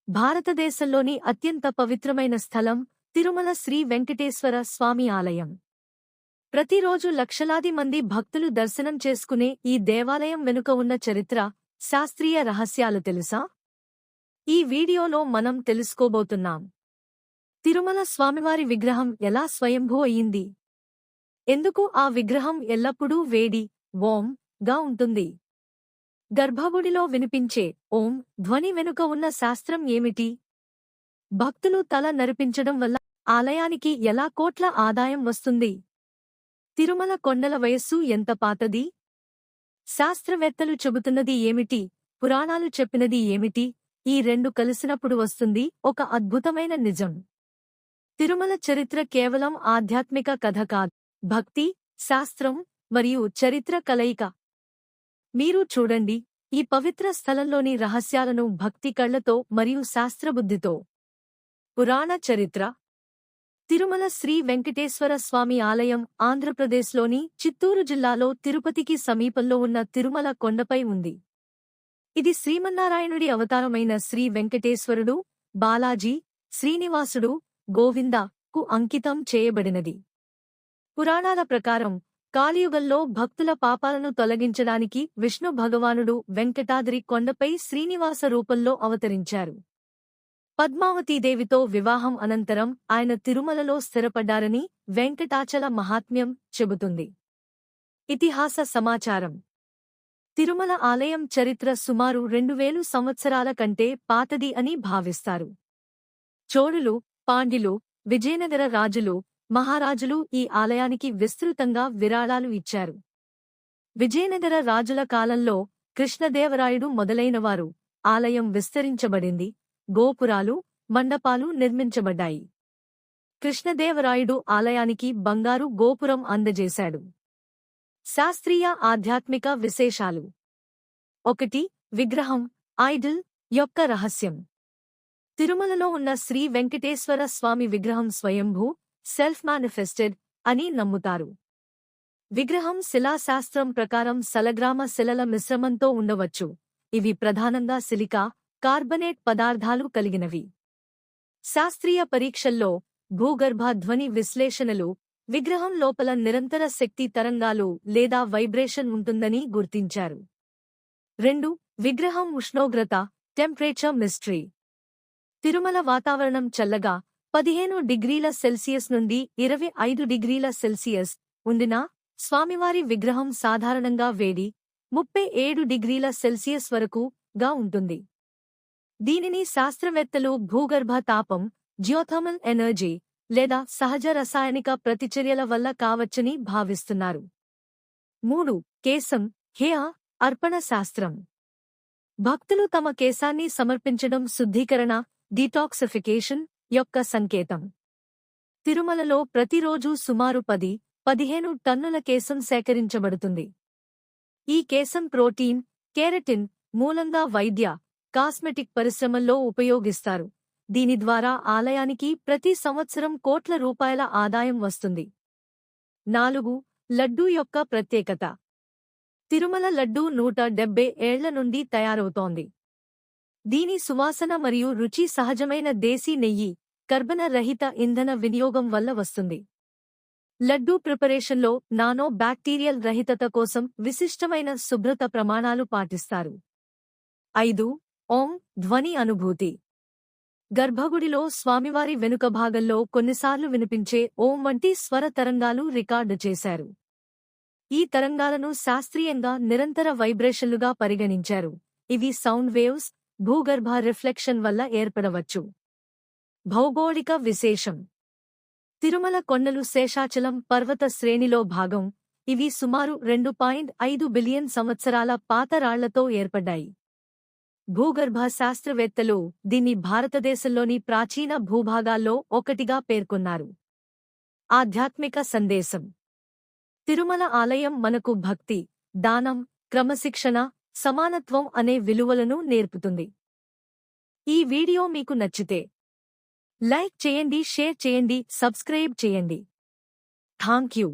భారతదేశంలోని అత్యంత పవిత్రమైన స్థలం తిరుమల శ్రీ వెంకటేశ్వర స్వామి ఆలయం. ప్రతిరోజు లక్షలాది మంది భక్తులు దర్శనం చేసుకునే ఈ దేవాలయం వెనుక ఉన్న చరిత్ర, శాస్త్రీయ రహస్యాలు తెలుసా? ఈ వీడియోలో మనం తెలుసుకోబోతున్నాం. తిరుమల స్వామివారి విగ్రహం ఎలా స్వయంభూ అయింది? ఎందుకు ఆ విగ్రహం ఎల్లప్పుడూ వేడి, ఓం గా ఉంటుంది? గర్భగుడిలో వినిపించే ఓం ధ్వని వెనుక ఉన్న శాస్త్రం ఏమిటి? భక్తులు తల నరిపించడం వల్ల ఆలయానికి ఎలా కోట్ల ఆదాయం వస్తుంది? తిరుమల కొండల వయస్సు ఎంత పాతది? శాస్త్రవేత్తలు చెబుతున్నది ఏమిటి, పురాణాలు చెప్పినది ఏమిటి? ఈ రెండు కలిసినప్పుడు వస్తుంది ఒక అద్భుతమైన నిజం. తిరుమల చరిత్ర కేవలం ఆధ్యాత్మిక కథ కాదు, భక్తి, శాస్త్రం మరియు చరిత్ర కలయిక. మీరు చూడండి, ఈ పవిత్ర స్థలంలోని రహస్యాలను భక్తి కళ్లతో మరియు శాస్త్రబుద్ధితో. పురాణ చరిత్ర. తిరుమల శ్రీ వెంకటేశ్వర స్వామి ఆలయం ఆంధ్రప్రదేశ్లోని చిత్తూరు జిల్లాలో తిరుపతికి సమీపంలో ఉన్న తిరుమల కొండపై ఉంది. ఇది శ్రీమన్నారాయణుడి అవతారమైన శ్రీ వెంకటేశ్వరుడు, బాలాజీ, శ్రీనివాసుడు, గోవింద కు అంకితం చేయబడినది. పురాణాల ప్రకారం కాలియుగంలో భక్తుల పాపాలను తొలగించడానికి విష్ణు భగవానుడు వెంకటాద్రి కొండపై శ్రీనివాస రూపంలో అవతరించారు. పద్మావతీదేవితో వివాహం అనంతరం ఆయన తిరుమలలో స్థిరపడ్డారని వెంకటాచల మహాత్మ్యం చెబుతుంది. ఇతిహాస సమాచారం. తిరుమల ఆలయం చరిత్ర సుమారు 2000 సంవత్సరాల కంటే పాతది అని భావిస్తారు. చోళులు, పాండ్యులు, విజయనగర రాజులు, మహారాజులు ఈ ఆలయానికి విస్తృతంగా విరాళాలు ఇచ్చారు. విజయనగర రాజుల కాలంలో కృష్ణదేవరాయుడు మొదలైనవారు ఆలయం విస్తరించబడింది, గోపురాలు, మండపాలు నిర్మించబడ్డాయి. కృష్ణదేవరాయుడు ఆలయానికి బంగారు గోపురం అందజేశాడు. శాస్త్రీయ ఆధ్యాత్మిక విశేషాలు. 1. విగ్రహం, ఐడల్ యొక్క రహస్యం. తిరుమలలో ఉన్న శ్రీ వెంకటేశ్వర స్వామి విగ్రహం స్వయంభూ, సెల్ఫ్ మానిఫెస్టెడ్ అని నమ్ముతారు. విగ్రహం శిలాశాస్త్రం ప్రకారం సలగ్రామ శిలల మిశ్రమంతో ఉండవచ్చు. ఇవి ప్రధానంగా సిలికా, కార్బనేట్ పదార్థాలు కలిగినవి. శాస్త్రీయ పరీక్షల్లో భూగర్భ ధ్వని విశ్లేషణలు విగ్రహం లోపల నిరంతర శక్తి తరంగాలు లేదా వైబ్రేషన్ ఉంటుందని గుర్తించారు. 2. విగ్రహం ఉష్ణోగ్రత, టెంపరేచర్ మిస్టరీ. తిరుమల వాతావరణం చల్లగా 15 డిగ్రీల సెల్సియస్ నుండి 25 డిగ్రీల సెల్సియస్ ఉండినా స్వామివారి విగ్రహం సాధారణంగా వేడి 37 డిగ్రీల సెల్సియస్ వరకు గా ఉంటుంది. దీనిని శాస్త్రవేత్తలు భూగర్భ తాపం, జియోథర్మల్ ఎనర్జీ లేదా సహజ రసాయనిక ప్రతిచర్యల వల్ల కావచ్చని భావిస్తున్నారు. 3. కేశం, హెయిర్ అర్పణ శాస్త్రం. భక్తులు తమ కేశాన్ని సమర్పించడం శుద్ధీకరణ, డీటాక్సిఫికేషన్ యొక్క సంకేతం. తిరుమలలో ప్రతిరోజూ సుమారు 10-15 టన్నుల కేశం సేకరించబడుతుంది. ఈ కేశం ప్రోటీన్, కెరటిన్ మూలంగా వైద్య, కాస్మెటిక్ పరిశ్రమల్లో ఉపయోగిస్తారు. దీని ద్వారా ఆలయానికి ప్రతి సంవత్సరం కోట్ల రూపాయల ఆదాయం వస్తుంది. 4. లడ్డూ యొక్క ప్రత్యేకత. తిరుమల లడ్డూ 170 ఏళ్ల నుండి తయారవుతోంది. దీని సువాసన మరియు రుచి సహజమైన దేశీ నెయ్యి, కర్బన రహిత ఇంధన వినియోగం వల్ల వస్తుంది. లడ్డూ ప్రిపరేషన్లో నానో బ్యాక్టీరియల్ రహితత కోసం విశిష్టమైన శుభ్రత ప్రమాణాలు పాటిస్తారు. 5. ఓం ధ్వని అనుభూతి. గర్భగుడిలో స్వామివారి వెనుక భాగంలో కొన్నిసార్లు వినిపించే ఓం వంటి స్వర తరంగాలు రికార్డు చేశారు. ఈ తరంగాలను శాస్త్రీయంగా నిరంతర వైబ్రేషన్లుగా పరిగణించారు. ఇవి సౌండ్ వేవ్స్, భూగర్భ రిఫ్లెక్షన్ వల్ల ఏర్పడవచ్చు. భౌగోళిక విశేషం. తిరుమల కొండలు శేషాచలం పర్వత శ్రేణిలో భాగం. ఇవి సుమారు 2.5 బిలియన్ సంవత్సరాల పాత రాళ్లతో ఏర్పడ్డాయి. భూగర్భ శాస్త్రవేత్తలు దీన్ని భారతదేశంలోని ప్రాచీన భూభాగాల్లో ఒకటిగా పేర్కొన్నారు. ఆధ్యాత్మిక సందేశం. తిరుమల ఆలయం మనకు భక్తి, దానం, క్రమశిక్షణ, సమానత్వం అనే విలువలను నేర్పుతుంది. ఈ వీడియో మీకు నచ్చితే లైక్ చేయండి, షేర్ చేయండి, సబ్స్క్రైబ్ చేయండి. Thank you.